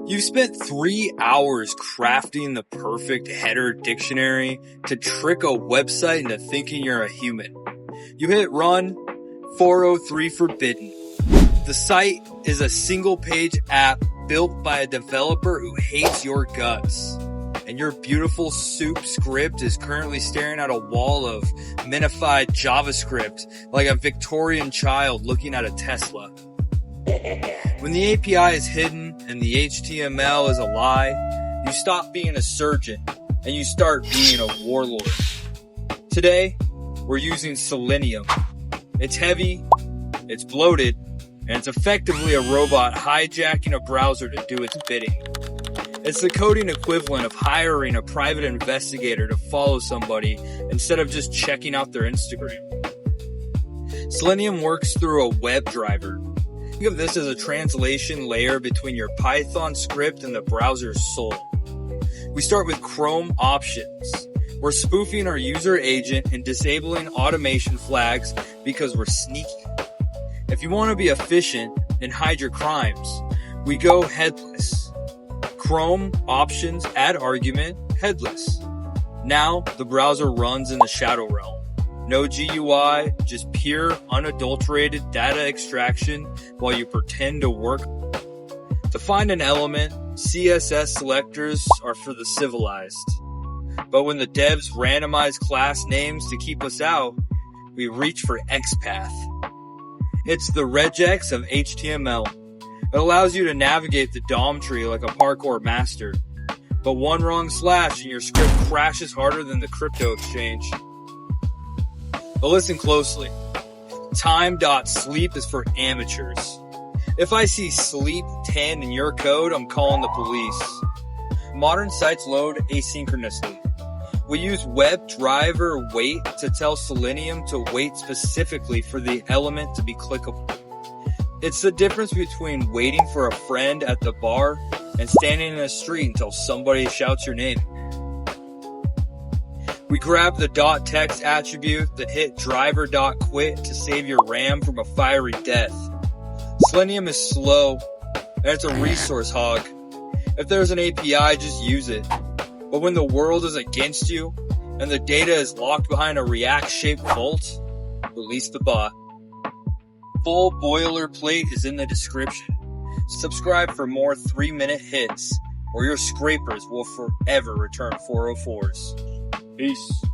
You've spent 3 hours crafting the perfect header dictionary to trick a website into thinking you're a human. You hit run, 403 forbidden. The site is a single-page app built by a developer who hates your guts. And your beautiful soup script is currently staring at a wall of minified JavaScript like a Victorian child looking at a Tesla. When the API is hidden and the HTML is a lie, you stop being a surgeon and you start being a warlord. Today, we're using Selenium. It's heavy, it's bloated, and it's effectively a robot hijacking a browser to do its bidding. It's the coding equivalent of hiring a private investigator to follow somebody instead of just checking out their Instagram. Selenium works through a WebDriver. Think of this as a translation layer between your Python script and the browser's soul. We start with Chrome options. We're spoofing our user agent and disabling automation flags because we're sneaky. If you want to be efficient and hide your crimes, we go headless. Chrome options add argument headless. Now the browser runs in the shadow realm. No GUI, just pure unadulterated data extraction while you pretend to work. To find an element, CSS selectors are for the civilized. But when the devs randomize class names to keep us out, we reach for XPath. It's the regex of HTML. It allows you to navigate the DOM tree like a parkour master. But one wrong slash and your script crashes harder than the crypto exchange. But listen closely. Time.sleep is for amateurs. If I see sleep 10 in your code, I'm calling the police. Modern sites load asynchronously. We use WebDriver wait to tell Selenium to wait specifically for the element to be clickable. It's the difference between waiting for a friend at the bar and standing in the street until somebody shouts your name. We grab the .text attribute, then hit driver.quit to save your RAM from a fiery death. Selenium is slow, and it's a resource hog. If there's an API, just use it. But when the world is against you, and the data is locked behind a React-shaped vault, release the bot. Full boilerplate is in the description. Subscribe for more 3-minute hits, or your scrapers will forever return 404s. Peace.